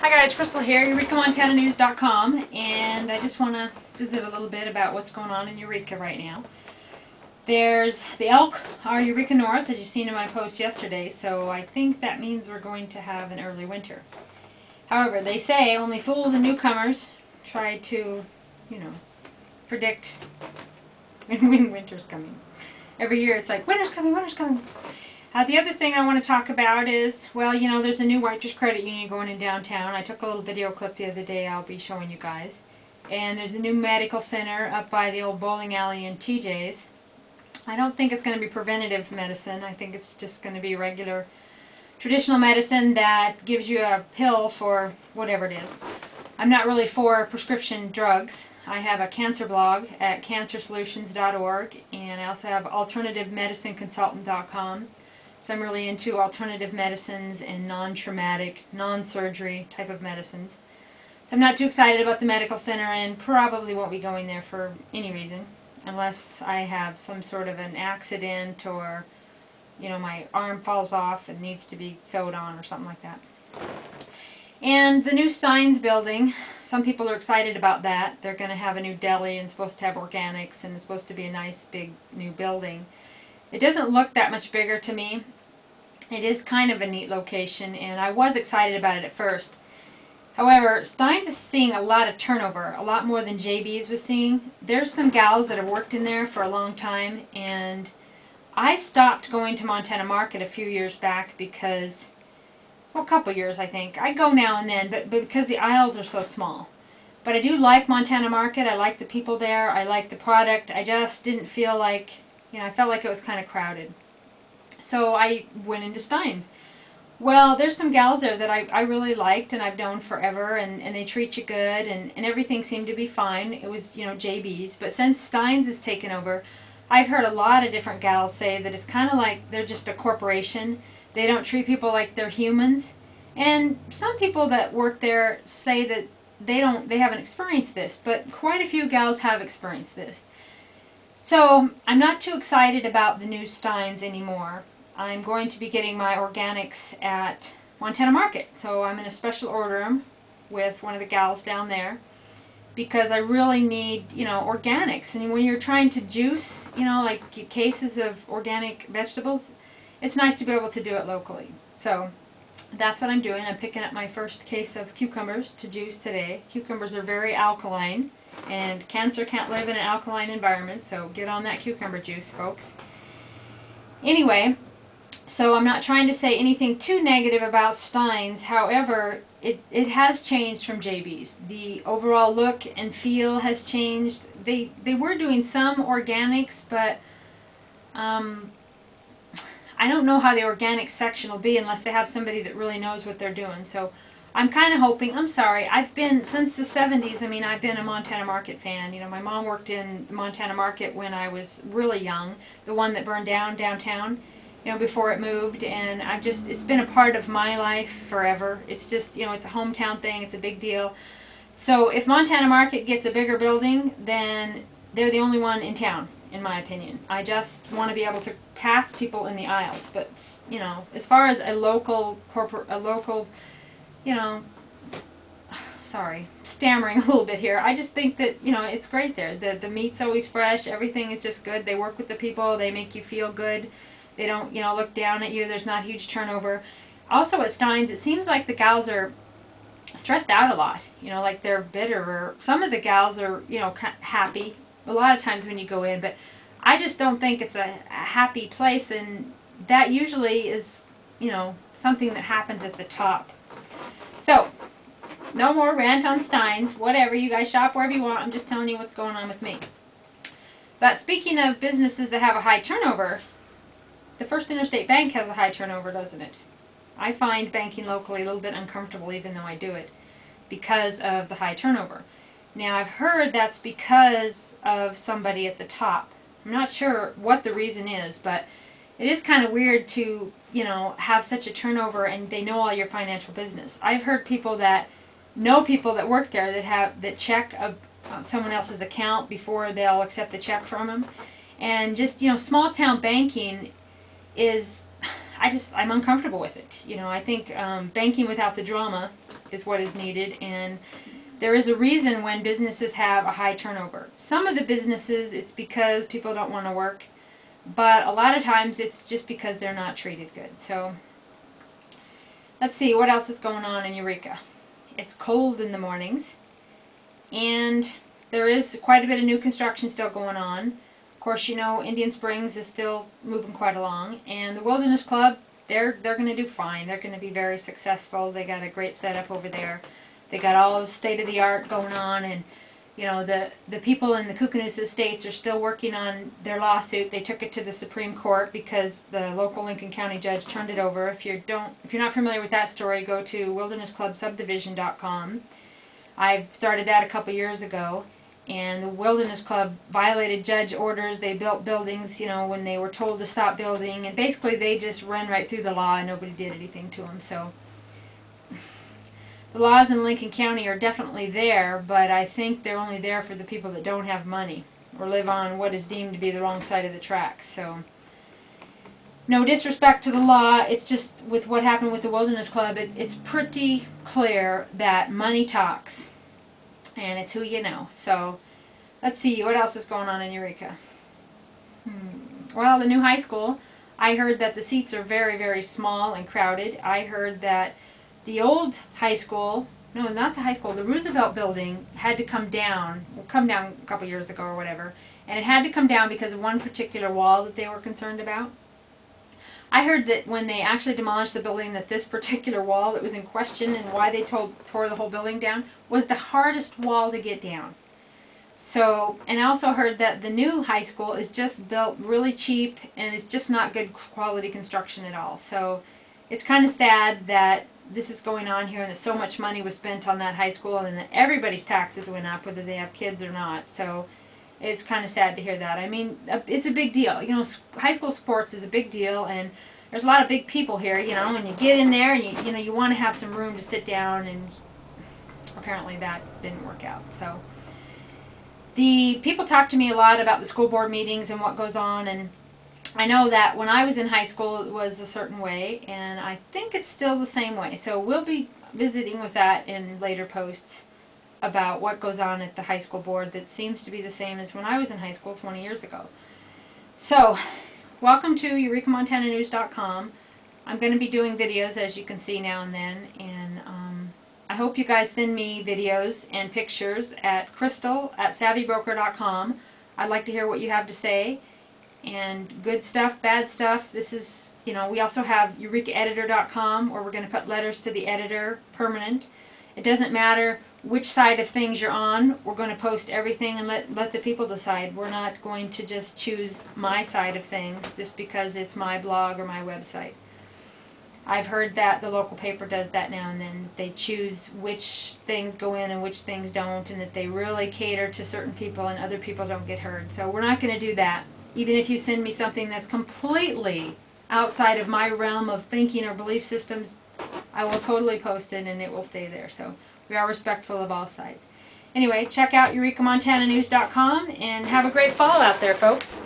Hi guys, Crystal here, Eureka+Montana+News.com, and I just want to visit a little bit about what's going on in Eureka right now. There's the elk are Eureka North, as you've seen in my post yesterday, so I think that means we're going to have an early winter. However, they say only fools and newcomers try to, predict when winter's coming. Every year it's like, winter's coming, winter's coming. The other thing I want to talk about is, well, there's a new Waitress Credit Union going in downtown. I took a little video clip the other day I'll be showing you guys. And there's a new medical center up by the old bowling alley in TJ's. I don't think it's going to be preventative medicine. I think it's just going to be regular traditional medicine that gives you a pill for whatever it is. I'm not really for prescription drugs. I have a cancer blog at cancersolutions.org, and I also have alternativemedicineconsultant.com. So I'm really into alternative medicines and non-traumatic, non-surgery type of medicines. So I'm not too excited about the medical center and probably won't be going there for any reason unless I have some sort of an accident or, my arm falls off and needs to be sewed on or something like that. And the new Steins building, some people are excited about that. They're going to have a new deli and supposed to have organics and it's supposed to be a nice big new building. It doesn't look that much bigger to me. It is kind of a neat location, and I was excited about it at first. However, Steins is seeing a lot of turnover, a lot more than JB's was seeing. There's some gals that have worked in there for a long time, and I stopped going to Montana Market a few years back because, well, a couple years I think. I go now and then, but because the aisles are so small. But I do like Montana Market. I like the people there. I like the product. I just didn't feel like, I felt like it was kind of crowded. So I went into Steins. Well, there's some gals there that I really liked and I've known forever, and they treat you good, and everything seemed to be fine. It was, JB's. But since Steins has taken over, I've heard a lot of different gals say that it's kind of like they're just a corporation. They don't treat people like they're humans. And some people that work there say that they haven't experienced this, but quite a few gals have experienced this. So I'm not too excited about the new Steins anymore. I'm going to be getting my organics at Montana Market. So I'm going to special order them with one of the gals down there because I really need, organics. And when you're trying to juice, like cases of organic vegetables, it's nice to be able to do it locally. So that's what I'm doing. I'm picking up my first case of cucumbers to juice today. Cucumbers are very alkaline, and cancer can't live in an alkaline environment, so get on that cucumber juice, folks. Anyway, so I'm not trying to say anything too negative about Steins. However, it has changed from JB's. The overall look and feel has changed. They were doing some organics, but I don't know how the organic section will be unless they have somebody that really knows what they're doing. So I'm kind of hoping, I've been, since the 70s, I've been a Montana Market fan. My mom worked in Montana Market when I was really young, the one that burned down downtown, before it moved, and it's been a part of my life forever. It's just, it's a hometown thing, it's a big deal. So if Montana Market gets a bigger building, then they're the only one in town, in my opinion. I just want to be able to pass people in the aisles, but, as far as a local sorry, stammering a little bit here. I just think that, it's great there. The meat's always fresh. Everything is just good. They work with the people. They make you feel good. They don't, look down at you. There's not huge turnover. Also at Steins, it seems like the gals are stressed out a lot. Like they're bitter. Or some of the gals are, happy a lot of times when you go in. But I just don't think it's a happy place. And that usually is, something that happens at the top. So, no more rant on Steins. Whatever, you guys shop wherever you want. I'm just telling you what's going on with me. But speaking of businesses that have a high turnover, the First Interstate Bank has a high turnover, doesn't it? I find banking locally a little bit uncomfortable even though I do it because of the high turnover. Now, I've heard that's because of somebody at the top. I'm not sure what the reason is, but it is kind of weird to, have such a turnover and they know all your financial business. I've heard people that know people that work there that check someone else's account before they'll accept the check from them. And just, small town banking is, I'm uncomfortable with it. You know, I think banking without the drama is what is needed, and there is a reason when businesses have a high turnover. Some of the businesses, it's because people don't want to work, but a lot of times it's just because they're not treated good. So let's see what else is going on in Eureka. It's cold in the mornings, and there is quite a bit of new construction still going on. Of course, you know, Indian Springs is still moving quite along, and the Wilderness Club, they're going to do fine. They're going to be very successful. They got a great setup over there. They got all the state-of-the-art going on, and you know, the people in the Kookanoos Estates are still working on their lawsuit. They took it to the Supreme Court because the local Lincoln County judge turned it over. If you're not familiar with that story, go to wildernessclubsubdivision.com. I've started that a couple years ago, and the Wilderness Club violated judge orders. They built buildings, you know, when they were told to stop building, and basically they just ran right through the law and nobody did anything to them. So the laws in Lincoln County are definitely there, but I think they're only there for the people that don't have money or live on what is deemed to be the wrong side of the tracks. So no disrespect to the law, it's just with what happened with the Wilderness Club, it's pretty clear that money talks, and it's who you know. So let's see, what else is going on in Eureka? Well, the new high school, I heard that the seats are very, very small and crowded. I heard that the old high school, no, not the high school, the Roosevelt building had to come down a couple years ago or whatever, and it had to come down because of one particular wall that they were concerned about. I heard that when they actually demolished the building, that this particular wall that was in question and why they tore the whole building down was the hardest wall to get down. So, and I also heard that the new high school is just built really cheap and it's just not good quality construction at all. So it's kind of sad that this is going on here and that so much money was spent on that high school and that everybody's taxes went up, whether they have kids or not. So it's kind of sad to hear that. I mean, it's a big deal. You know, high school sports is a big deal, and there's a lot of big people here, you know, and you get in there and you know, you want to have some room to sit down, and apparently that didn't work out. So the people talk to me a lot about the school board meetings and what goes on, and I know that when I was in high school it was a certain way, and I think it's still the same way. So we'll be visiting with that in later posts about what goes on at the high school board that seems to be the same as when I was in high school 20 years ago. So, welcome to EurekaMontanaNews.com. I'm going to be doing videos, as you can see, now and then, and I hope you guys send me videos and pictures at crystal@savvybroker.com. I'd like to hear what you have to say, and good stuff, bad stuff. This is, you know, we also have EurekaEditor.com, where we're going to put letters to the editor, permanent. It doesn't matter which side of things you're on. We're going to post everything and let the people decide. We're not going to just choose my side of things just because it's my blog or my website. I've heard that the local paper does that now and then. They choose which things go in and which things don't, and that they really cater to certain people and other people don't get heard. So we're not going to do that. Even if you send me something that's completely outside of my realm of thinking or belief systems, I will totally post it and it will stay there. So we are respectful of all sides. Anyway, check out EurekaMontanaNews.com and have a great fall out there, folks.